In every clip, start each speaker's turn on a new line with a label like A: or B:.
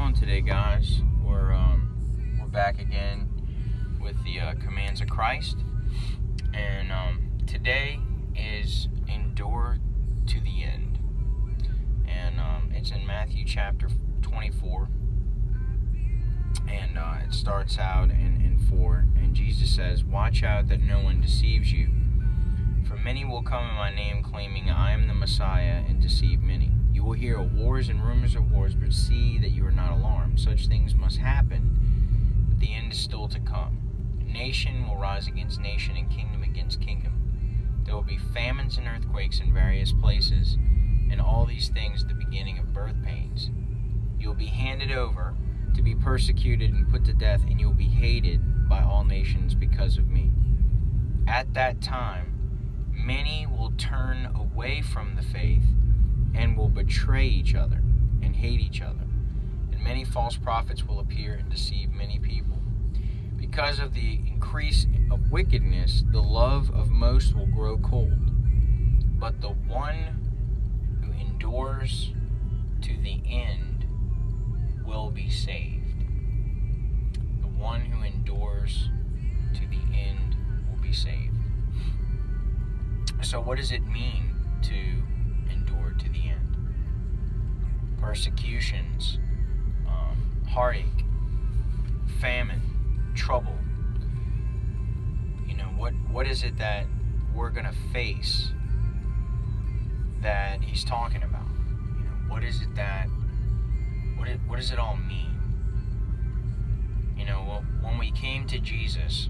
A: doing today, guys? We're back again with the commands of Christ, and today is endure to the end, and it's in Matthew chapter 24, and it starts out in 4, and Jesus says, "Watch out that no one deceives you, for many will come in my name, claiming I am the Messiah, and deceive many. You will hear of wars and rumors of wars, but see that you are not alarmed. Such things must happen, but the end is still to come. Nation will rise against nation, and kingdom against kingdom. There will be famines and earthquakes in various places, and all these things the beginning of birth pains. You will be handed over to be persecuted and put to death, and you will be hated by all nations because of me. At that time, many will turn away from the faith and will betray each other and hate each other. And many false prophets will appear and deceive many people. Because of the increase of wickedness, the love of most will grow cold. But the one who endures to the end will be saved." The one who endures to the end will be saved. So what does it mean to endure to the end? Persecutions, heartache, famine, trouble. What is it that we're going to face that he's talking about? What is it that, what does it all mean? When we came to Jesus,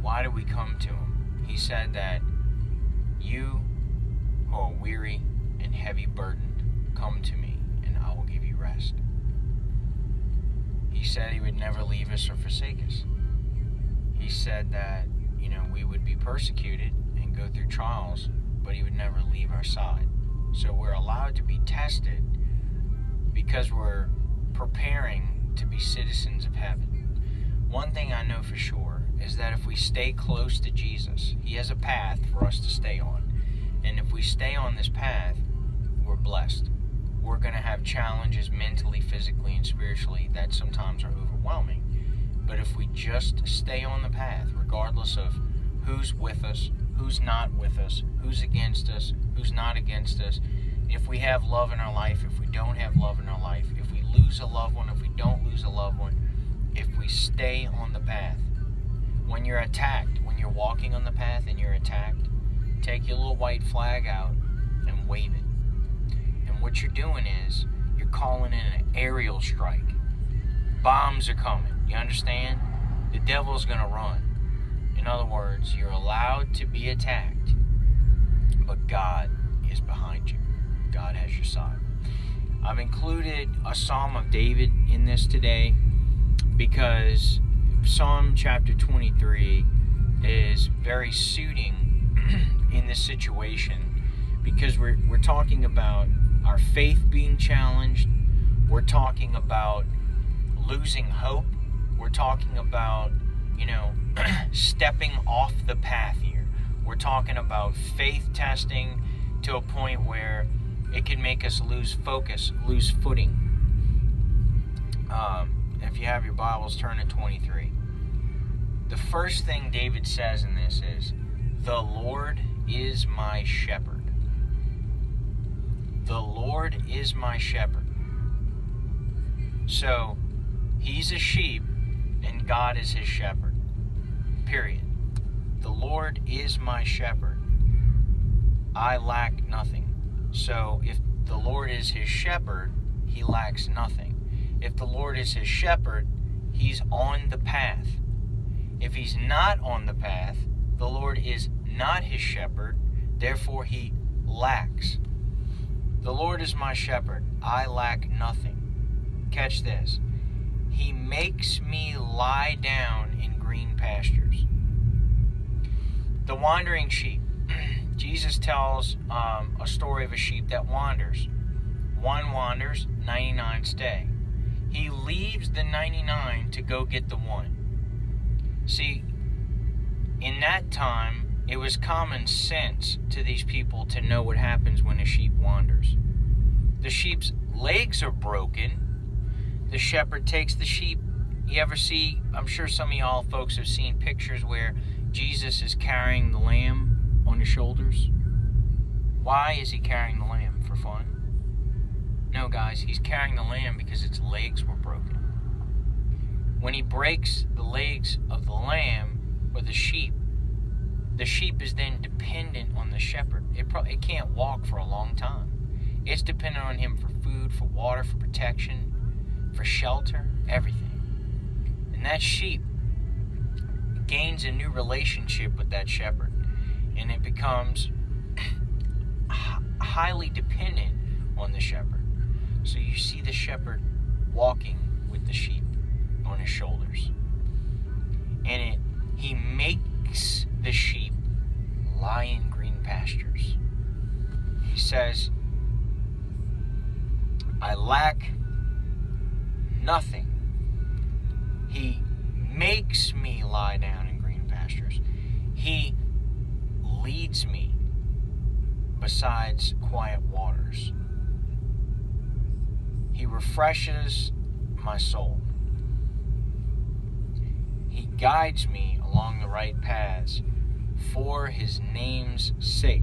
A: why did we come to him? He said that you who are weary and heavy burdened, come to me and I will give you rest. He said he would never leave us or forsake us. He said that, we would be persecuted and go through trials, but he would never leave our side. So we're allowed to be tested because we're preparing to be citizens of heaven. One thing I know for sure is that if we stay close to Jesus, he has a path for us to stay on. And if we stay on this path, we're blessed. We're going to have challenges mentally, physically, and spiritually that sometimes are overwhelming. But if we just stay on the path, regardless of who's with us, who's not with us, who's against us, who's not against us, if we have love in our life, if we don't have love in our life, if we lose a loved one, if we don't lose a loved one, if we stay on the path. When you're attacked, when you're walking on the path and you're attacked, take your little white flag out and wave it. And what you're doing is, you're calling in an aerial strike. Bombs are coming, you understand? The devil's going to run. In other words, you're allowed to be attacked, but God is behind you. God has your side. I've included a Psalm of David in this today because Psalm chapter 23 is very suiting in this situation, because we're talking about our faith being challenged. We're talking about losing hope. We're talking about, stepping off the path here. We're talking about faith testing to a point where it can make us lose focus, lose footing. If you have your Bibles, turn to 23. The first thing David says in this is, "The Lord is my shepherd." The Lord is my shepherd. So, he's a sheep, and God is his shepherd. Period. The Lord is my shepherd. I lack nothing. So, if the Lord is his shepherd, he lacks nothing. If the Lord is his shepherd, he's on the path. If he's not on the path, the Lord is not his shepherd, therefore he lacks. The Lord is my shepherd, I lack nothing. Catch this. He makes me lie down in green pastures. The wandering sheep. Jesus tells a story of a sheep that wanders. One wanders, 99 stay. He leaves the 99 to go get the one. See, in that time, it was common sense to these people to know what happens when a sheep wanders. The sheep's legs are broken, the shepherd takes the sheep. You ever see, I'm sure some of y'all folks have seen pictures where Jesus is carrying the lamb on his shoulders. Why is he carrying the lamb? For fun? No, guys, he's carrying the lamb because its legs were broken. When he breaks the legs of the lamb or the sheep is then dependent on the shepherd. It can't walk for a long time. It's dependent on him for food, for water, for protection, for shelter, everything. And that sheep gains a new relationship with that shepherd, and it becomes highly dependent on the shepherd. So you see the shepherd walking with the sheep on his shoulders, and he makes the sheep lie in green pastures. He says, I lack nothing. He makes me lie down in green pastures. He leads me besides quiet waters. He refreshes my soul. He guides me along the right paths for his name's sake.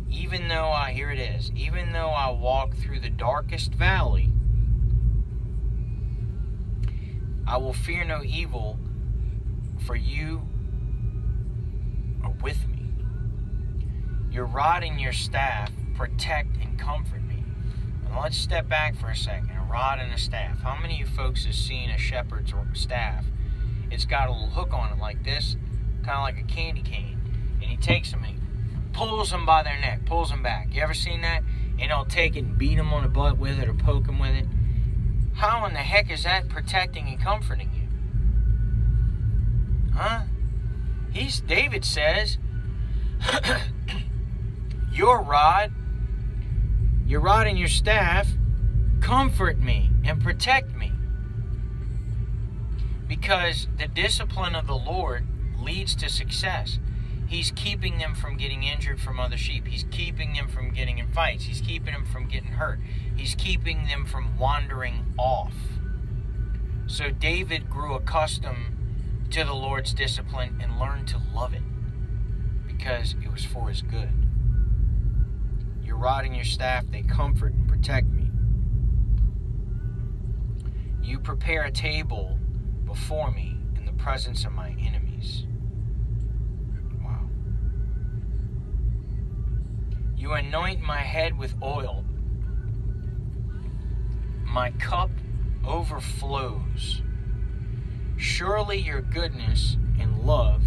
A: Even though I walk through the darkest valley, I will fear no evil, for you are with me. Your rod and your staff protect and comfort me. And let's step back for a second. A rod and a staff. How many of you folks have seen a shepherd's staff? It's got a little hook on it like this, kind of like a candy cane. And he takes them and he pulls them by their neck, pulls them back. You ever seen that? And he'll take it and beat them on the butt with it or poke them with it. How in the heck is that protecting and comforting you? Huh? David says, your rod and your staff comfort me and protect me. Because the discipline of the Lord leads to success. He's keeping them from getting injured from other sheep. He's keeping them from getting in fights. He's keeping them from getting hurt. He's keeping them from wandering off. So David grew accustomed to the Lord's discipline and learned to love it because it was for his good. Your rod and your staff, they comfort and protect me. You prepare a table before me in the presence of my enemies. Wow. You anoint my head with oil. My cup overflows. Surely your goodness and love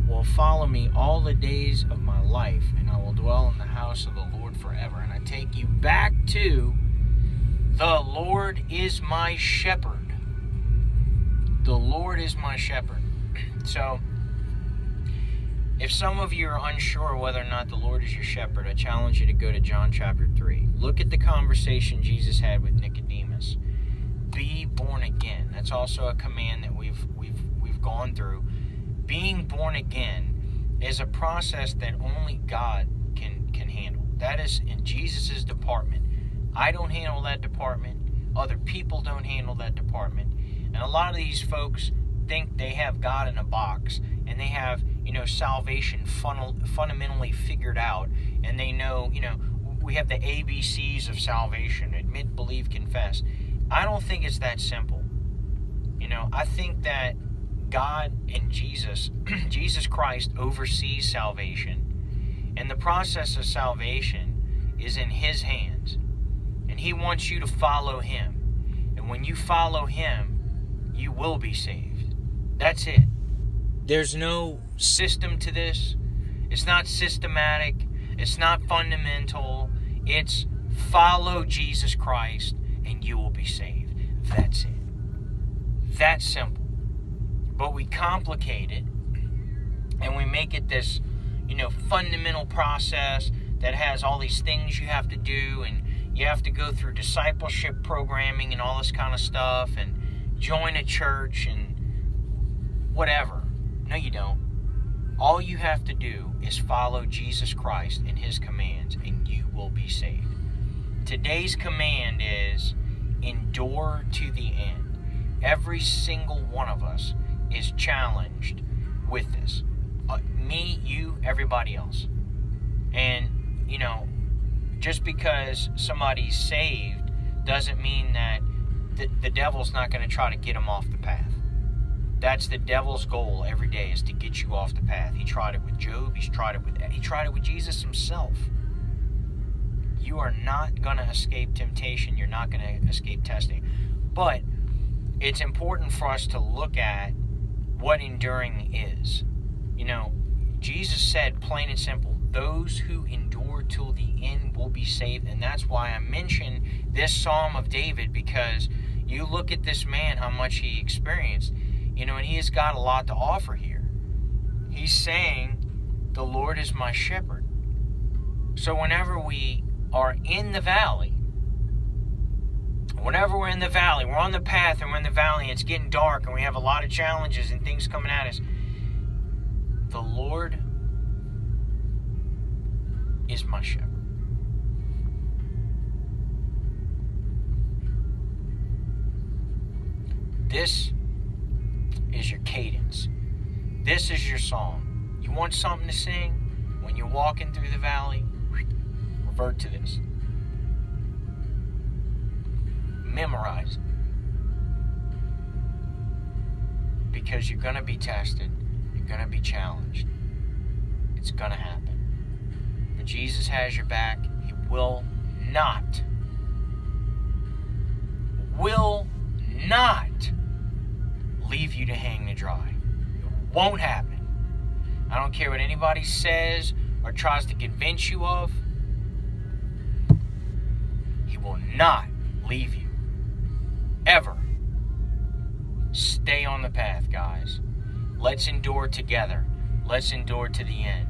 A: will follow me all the days of my life, and I will dwell in the house of the Lord forever. And I take you back to the Lord is my shepherd. The Lord is my shepherd. So, if some of you are unsure whether or not the Lord is your shepherd, I challenge you to go to John chapter 3. Look at the conversation Jesus had with Nicodemus. Be born again. That's also a command that we've gone through. Being born again is a process that only God can handle. That is in Jesus' department. I don't handle that department. Other people don't handle that department. And a lot of these folks think they have God in a box and they have, salvation fundamentally figured out, and they know, we have the ABCs of salvation: admit, believe, confess. I don't think it's that simple. I think that God and Jesus Christ oversees salvation, and the process of salvation is in his hands, and he wants you to follow him. And when you follow him, you will be saved. That's it. There's no system to this. It's not systematic. It's not fundamental. It's follow Jesus Christ and you will be saved. That's it. That's simple. But we complicate it and we make it this, fundamental process that has all these things you have to do, and you have to go through discipleship programming and all this kind of stuff and join a church and whatever. No, you don't. All you have to do is follow Jesus Christ and his commands, and you will be saved. Today's command is endure to the end. Every single one of us is challenged with this. Me, you, everybody else. And, just because somebody's saved doesn't mean that the devil's not going to try to get them off the path. That's the devil's goal every day, is to get you off the path. He tried it with Job. He tried it with Jesus himself. You are not going to escape temptation. You're not going to escape testing. But it's important for us to look at what enduring is. Jesus said plain and simple, those who endure till the end will be saved. And that's why I mentioned this Psalm of David, because you look at this man, how much he experienced, and he has got a lot to offer here. He's saying, the Lord is my shepherd. So whenever we are in the valley, we're on the path and we're in the valley and it's getting dark and we have a lot of challenges and things coming at us, the Lord is my shepherd. This is your cadence. This is your song. You want something to sing? When you're walking through the valley, revert to this. Memorize it. Because you're going to be tested. You're going to be challenged. It's going to happen. But Jesus has your back. He will not leave you to hang to dry. It won't happen. I don't care what anybody says or tries to convince you of. He will not leave you. Ever. Stay on the path, guys. Let's endure together. Let's endure to the end.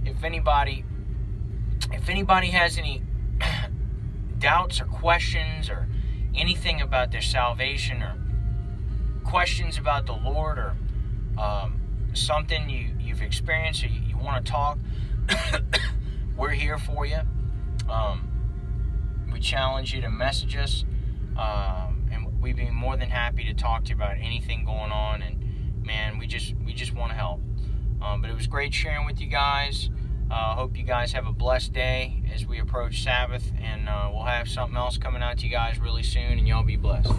A: If anybody has any doubts or questions or anything about their salvation or questions about the Lord or something you've experienced or you want to talk, we're here for you. We challenge you to message us, and we'd be more than happy to talk to you about anything going on. And man, we just want to help. But it was great sharing with you guys. Hope you guys have a blessed day as we approach Sabbath, and we'll have something else coming out to you guys really soon, and y'all be blessed.